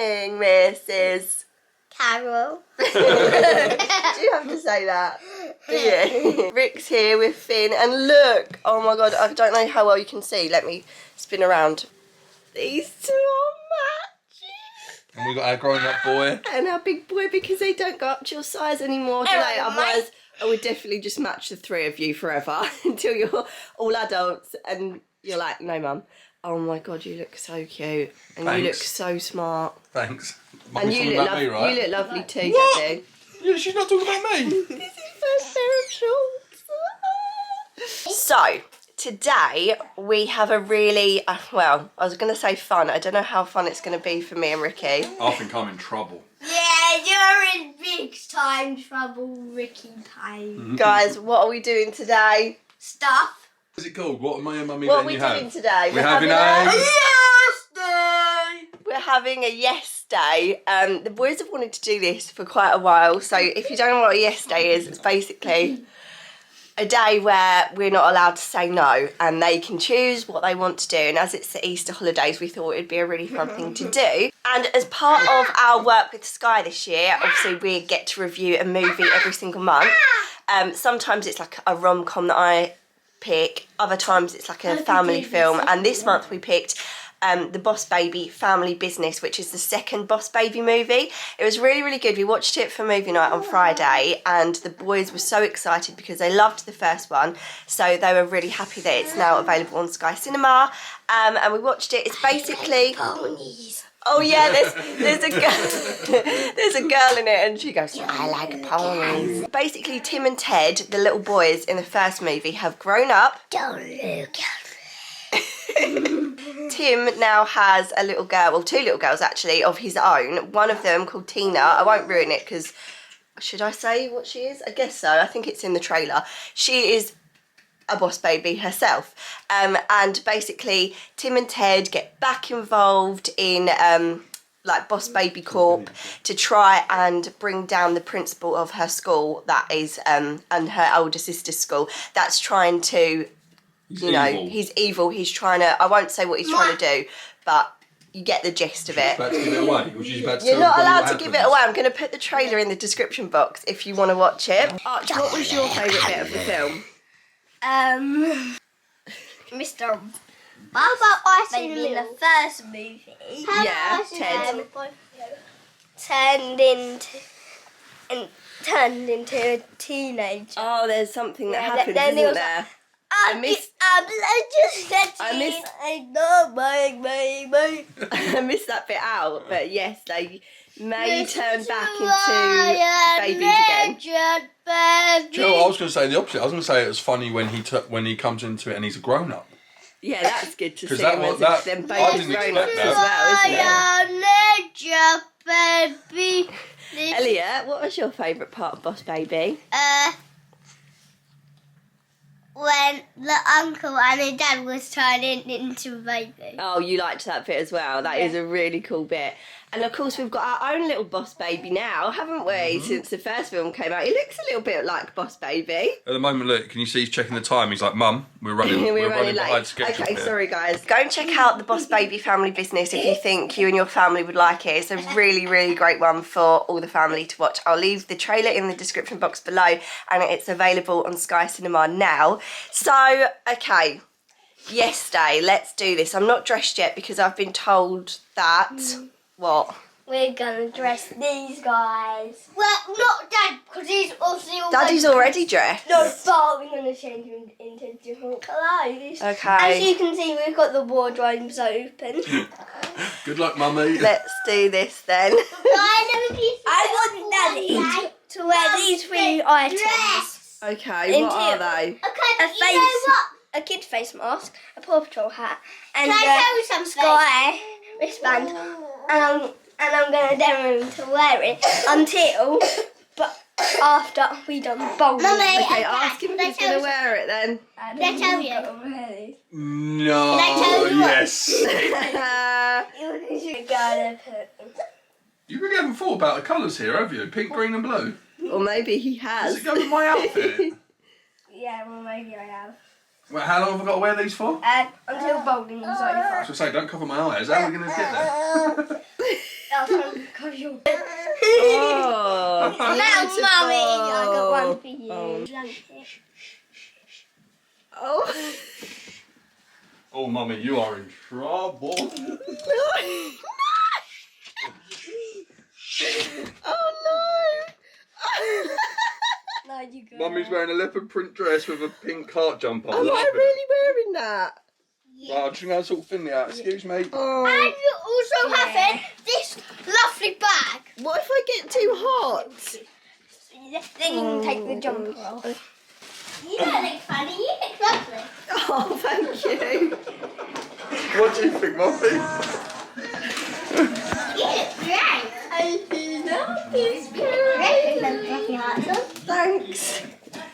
morning, Mrs. Carol. Do you have to say that? Do you? Rick's here with Finn, and look, oh my god, I don't know how well you can see. Let me spin around. These two are matching. And we've got our grown-up boy. And our big boy, because they don't go up to your size anymore, do they? Otherwise, I would definitely just match the three of you forever until you're all adults and you're like, no, mum. Oh my god, you look so cute. And Thanks. you look so smart. Thanks. And you look, me, right? you look lovely too, What? Daddy. Yeah, she's not talking about me. This is first pair of shorts. So, today we have a really, well, I was going to say fun. I don't know how fun it's going to be for me and Ricky. I think I'm in trouble. Yeah, you're in big time trouble, Ricky time. Guys, what are we doing today? Stuff. What is it called? What are my and mummy What are letting we you doing have? today? We're having a... Yes day. We're having a yes day. The boys have wanted to do this for quite a while. So if you don't know what a yes day is, it's basically a day where we're not allowed to say no and they can choose what they want to do. And as it's the Easter holidays, we thought it'd be a really fun thing to do. And as part of our work with Sky this year, obviously we get to review a movie every single month. Sometimes it's like a rom-com that I pick, other times it's like a family film, and this month we picked the Boss Baby Family Business, which is the second Boss Baby movie. It was really, really good. We watched it for movie night on Friday, and the boys were so excited because they loved the first one, so they were really happy that it's now available on Sky Cinema. And we watched it. It's basically... Ponies. Oh yeah, there's a girl there's a girl in it, and she goes, I like ponies. Basically, Tim and Ted, the little boys in the first movie, have grown up. Don't look Tim now has a little girl, well, two little girls actually, of his own. One of them called Tina. I won't ruin it because, should I say what she is? I guess so. I think it's in the trailer. She is a boss baby herself, and basically Tim and Ted get back involved in like Boss Baby Corp to try and bring down the principal of her school, that is and her older sister's school, that's trying to, you know, he's evil. He's trying to, I won't say what he's trying to do, but you get the gist of it. About to give it away. You're not allowed to give it away. I'm going to put the trailer in the description box if you want to watch it. Arch, what was your favourite bit of the film? Mr. Boss Baby in the first movie. Yeah, Ted. Turned into a teenager. Oh, there's something that happens, then isn't there? I missed that bit out, but yes, they may turn back into babies again. Do you know what, I was going to say the opposite. I was going to say it was funny when he comes into it and he's a grown-up. Yeah, that's good to see that him was- as them both grown-ups as well, isn't it? Elliot, what was your favourite part of Boss Baby? When the uncle and the dad was turning into a baby. Oh, you liked that bit as well. That is a really cool bit. And of course, we've got our own little Boss Baby now, haven't we? Since the first film came out, he looks a little bit like Boss Baby. At the moment, look, can you see he's checking the time? He's like, Mum, we're running We're behind schedule. Okay, here. sorry guys. Go and check out the Boss Baby Family Business if you think you and your family would like it. It's a really, really great one for all the family to watch. I'll leave the trailer in the description box below, and it's available on Sky Cinema now. So, okay, yes day, let's do this. I'm not dressed yet because I've been told that... What? We're gonna dress these guys. Well, not Dad, because he's also Daddy's already dressed. No, but we're gonna change him into different clothes. Okay. As you can see, we've got the wardrobes open. Good luck, Mummy. Let's do this then. I want Daddy to wear these three items. Okay, what are they? A kid face mask, a Paw Patrol hat, and a Sky wristband. And I'm going to demo him to wear it until, but after we done bowling. Okay, ask him if he's going to wear it then. Did I tell you? No. Did I tell you? Yes. You really haven't thought about the colours here, have you? Pink, green and blue. Or maybe he has. Does it go with my outfit? Yeah, well maybe I have. Well, how long have I got to wear these for? Until bowling is over. I was going to say, don't cover my eyes. How are we going to get there? Oh, Mummy, I got one for you. Oh. Oh, Mummy, you are in trouble. Oh no! No, you go. Mummy's wearing a leopard print dress with a pink heart jumper. Am I really wearing that? Right, I'm just going to sort of thin it out. Excuse me. Oh. And you're also having this lovely bag. What if I get too hot? Then you can take the jumper off. You don't look funny, you look lovely. Oh, thank you. What do you think, Mummy? You look great. I love this great. Thanks.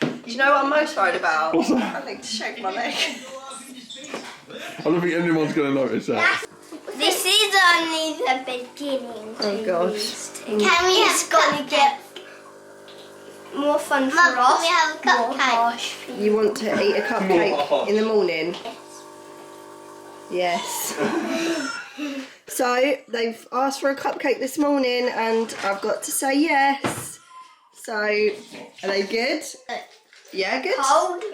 Do you know what I'm most worried about? What's that? I need to shave my leg. I don't think anyone's going to notice that. This is only the beginning. Oh gosh. Can we it's gonna get more fun for us. Can we have a cupcake? You want to eat a cupcake in the morning? Yes. So they've asked for a cupcake this morning and I've got to say yes. So are they good? Yeah, good? Cold.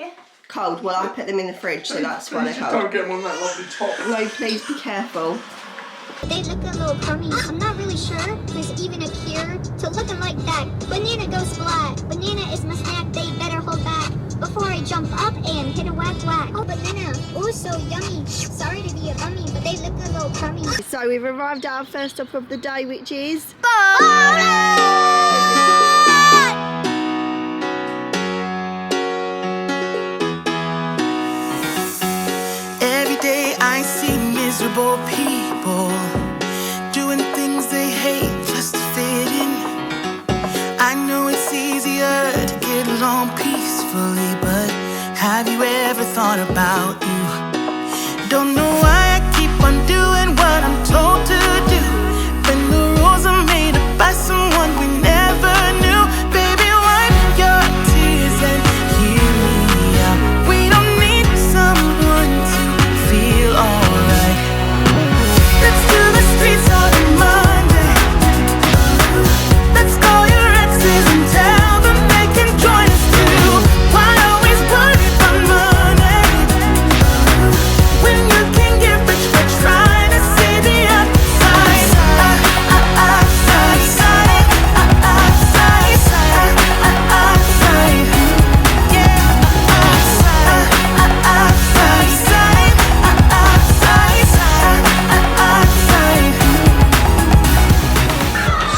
Cold. Well, I put them in the fridge, so that's why they're Don't cold. get them on that lovely top. No, please be careful. They look a little crummy. I'm not really sure there's even a cure to looking like that. Banana goes flat. Banana is my snack. They better hold back before I jump up and hit a whack whack. Oh, banana. Oh, so yummy. Sorry to be a bummy, but they look a little crummy. So we've arrived at our first stop of the day, which is... Every day I see miserable people doing things they hate just to fit in. I know it's easier to get along peacefully, but have you ever thought about you? Don't know why I keep on doing what I'm told to do when the rules are made up by someone we never knew. Baby, wipe your tears and hear me out. We don't need someone to feel alright. Let's do the streets on a Monday. Let's call your exes and tell them they can join us too. Why always worry about money when you can get rich by trying to see the outside?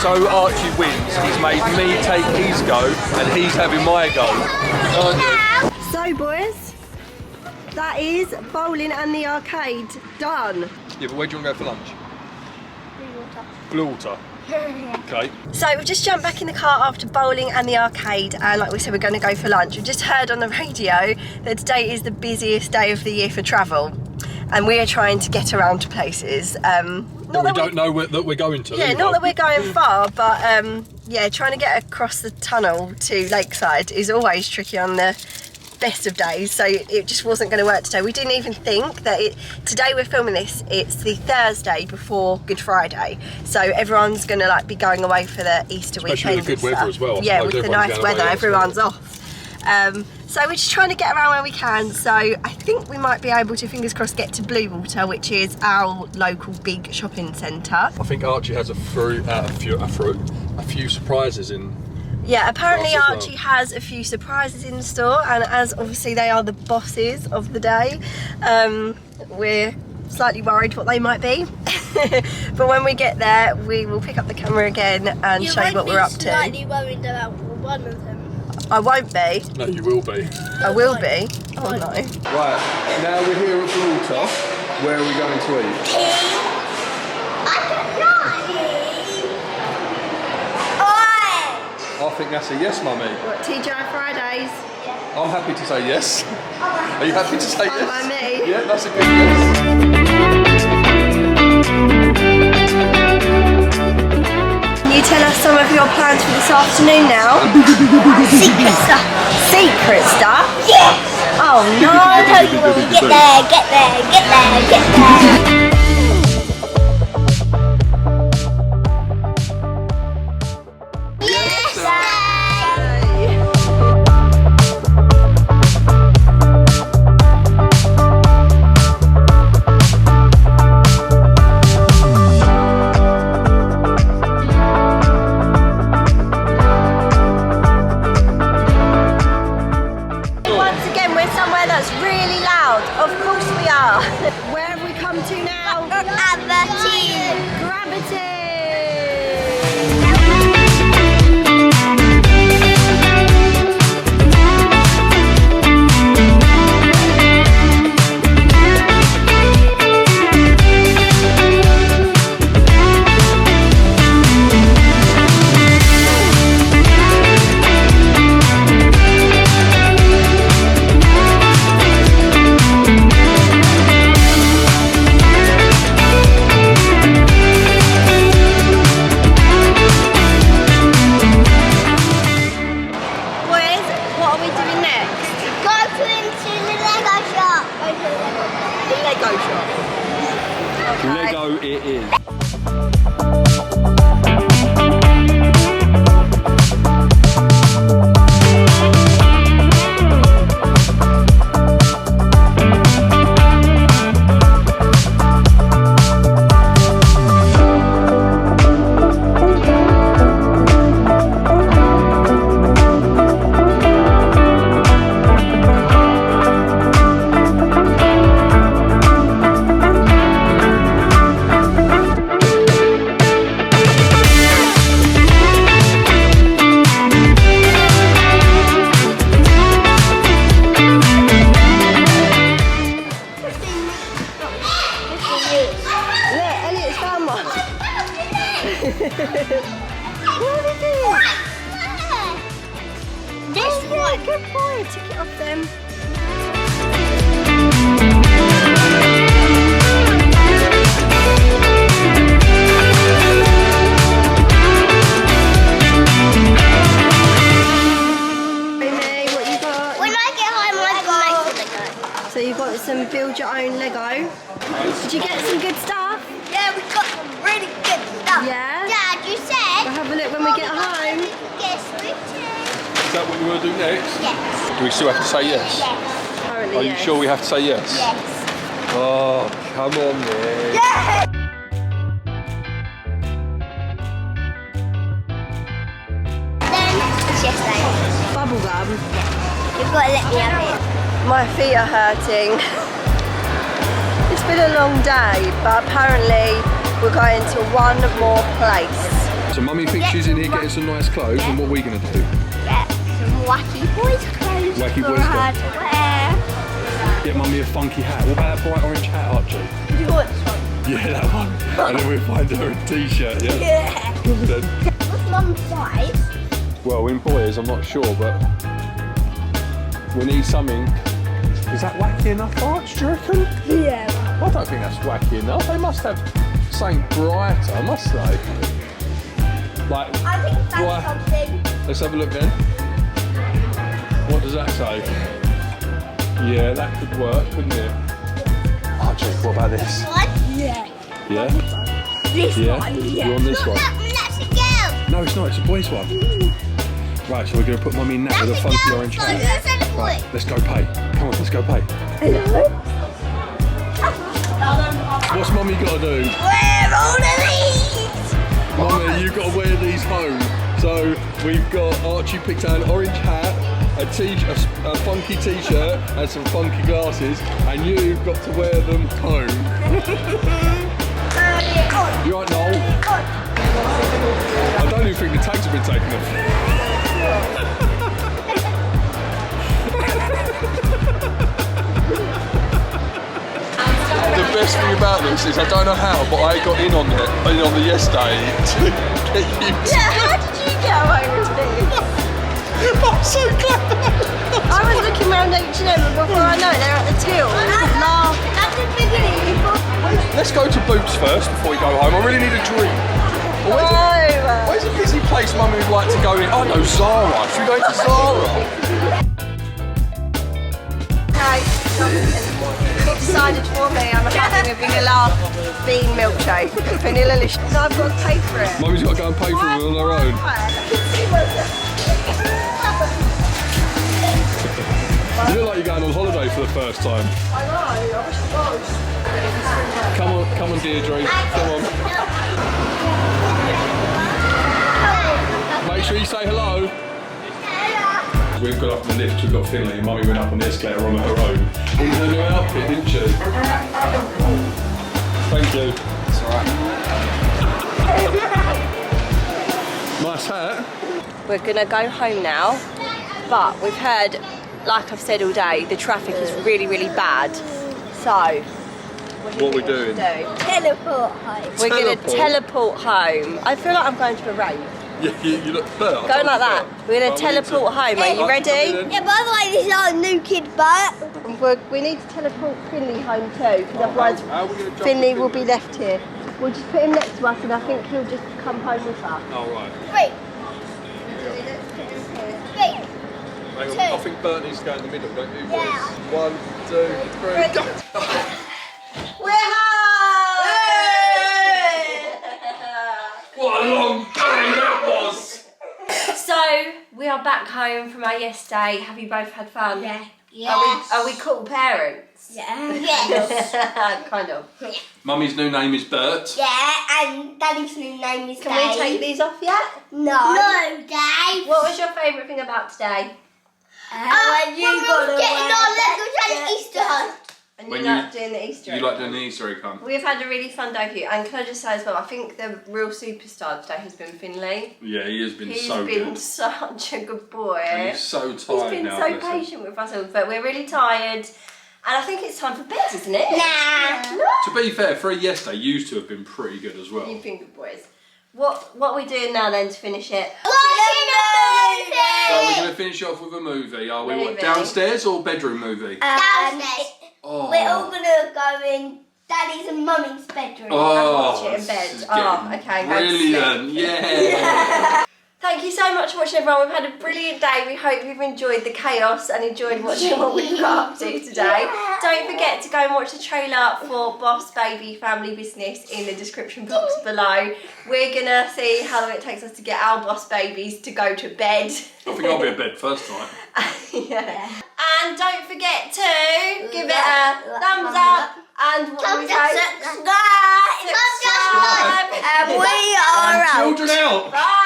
So Archie wins. He's made me take his go and he's having my go. Aren't you? So boys, that is bowling and the arcade done. Yeah, but where do you want to go for lunch? Blue Water. Okay. So we've just jumped back in the car after bowling and the arcade, and like we said, we're going to go for lunch. We've just heard on the radio that today is the busiest day of the year for travel, and we are trying to get around to places. That we don't know that we're going to. Yeah, either. not that we're going far, but yeah, trying to get across the tunnel to Lakeside is always tricky on the best of days, so it just wasn't going to work today. We didn't even think that today we're filming this, it's the Thursday before Good Friday, so everyone's going to like be going away for the Easter Especially weekend. with the good weather as well. I Yeah, suppose with the everyone's nice going away weather, elsewhere. everyone's off. So we're just trying to get around where we can, so I think we might be able to, fingers crossed, get to Blue Water, which is our local big shopping centre. I think Archie has a few surprises in. Yeah, apparently Class as well. Archie has a few surprises in store, and as obviously they are the bosses of the day, we're slightly worried what they might be. But when we get there, we will pick up the camera again and show you what we're up to. Slightly worried about one of them. I won't be. No, you will be. I will be. Oh no. Right, now we're here at Blue Water. Where are we going to eat? I think that's a yes, Mummy. What, TGI Fridays? I'm happy to say yes. Are you happy to say Fine yes? by me. Yeah, that's a good yes. Can you tell us some of your plans for this afternoon now? Secret stuff. Secret stuff? Yes! Oh no! I'll tell you when we get there, get there, get there, get there. really loud. Of course we are. Where have we come to now? Gravity. Lego it is. Good boy, took it off them. What you got? When I get home, I'm going to make some Lego. So you've got some build your own Lego. Did you get some good stuff? Yeah, we got some really good stuff. Yeah? Dad, you said. We'll have a look when we get home. Get switches. Is that what you want to do next? Yes. Do we still have to say yes? Yes. Apparently, Are you yes. sure we have to say yes? Yes. Oh, come on then. Yeah. Then it's yesterday. Bubblegum. You've got to let me have it. My feet are hurting. It's been a long day, but apparently we're going to one more place. So Mummy thinks she's in here getting some nice clothes, and what are we going to do? Get some wacky boys clothes Wacky for boys her clothes. to wear. Get Mummy a funky hat. What about a bright orange hat, Archie? Do you want this one? Yeah, that one. And then we'll find her a t-shirt, yeah? Yeah. Then, What's mum's size? well, in boys, I'm not sure, but we need something. Is that wacky enough, Arch, do you reckon? Yeah. I don't think that's wacky enough. They must have something brighter, must they? Like, I think that's bright- something. Let's have a look then. What does that say? Yeah, that could work, couldn't it? Archie, what about this? One? Yeah. Yeah? This Yeah? one, You yeah. want this one? That's a girl. No, it's not. It's a boy's one. Right, so we're going to put Mummy in that with a funky orange hat. Right, let's go pay. Come on, let's go pay. What's Mummy got to do? Wear all of these. Mummy, you've got to wear these home. So we've got Archie picked out an orange hat, a funky t-shirt and some funky glasses, and you've got to wear them home. You right, Noel? I don't even think the tags have been taken off. The best thing about this is I don't know how, but I got in on the yesterday to get you to. Yeah, how did you get away with this? I'm so glad. I was looking around H&M and before I know it, they're at the till. Laughing. That's the beginning. Let's go to Boots first before we go home. I really need a drink. Where's a busy place Mummy would like to go in? Oh no, Zara. Should we go to Zara? Okay, got decided for me. I'm having a vanilla bean milkshake. Vanilla lish. No, I've got to pay for it. Mummy's got to go and pay for it on her own. You look like you're going on holiday for the first time. I know, I wish it was. Come on, Deirdre. Come on. Make sure you say hello. we've got up in the lift, we've got Finley, and Mummy went up on the escalator on her own. In her new outfit, didn't she? Thank you. It's alright. Nice hat. We're gonna go home now, but we've heard, like I've said all day, the traffic is really, really bad. So, what What we doing? Teleport home. We're gonna teleport home. I feel like I'm going to a rave. Yeah, you look fair. Go like that. We're gonna teleport home. Are you ready? Yeah, by the way, this is our new kid butt. We need to teleport Finley home too, because otherwise How are we gonna jump Finley with will be left here. We'll just put him next to us, and I think he'll just come home with us. Oh, right. 3. 3. Hang on, I think Bert needs to go in the middle, don't you? Yeah. 1, 2, 3, go! We're home! What a long day that was! So we are back home from our yesterday. Have you both had fun? Yeah. Are we cool parents? Yeah. Yes. Kind of. Mummy's new name is Bert. Yeah, and Daddy's new name is Can we take these off yet? No. No, Dave. What was your favourite thing about today? When you got getting on Lego Easter hunt. And When you like doing the Easter egg? You like doing the Easter egg hunt? We've had a really fun day for you. And can I just say as well, I think the real superstar today has been Finley. Yeah, he has been He's so been good. such a good boy. And he's so He's tired been now. so bless him. patient with us all, but we're really tired. And I think it's time for bed, isn't it? Nah. No. To be fair, for a yesterday, used to have been pretty good as well. You've been good boys. What are we doing now then to finish it? Watching a movie. So we're going to finish off with a movie. Are we Movie. downstairs or bedroom movie? Downstairs. Oh. We're all gonna go in Daddy's and Mummy's bedroom. Oh, watch it in bed. this is Oh, getting okay, go to brilliant. Yeah. Thank you so much for watching, everyone. We've had a brilliant day. We hope you've enjoyed the chaos and enjoyed watching what we've got up to today. Don't forget to go and watch the trailer for Boss Baby Family Business in the description box below. We're going to see how long it takes us to get our boss babies to go to bed. I think I'll be in bed first time. Yeah. And don't forget to give it a thumbs up and what do we say? Subscribe. Subscribe. And we are out. Children out. Bye.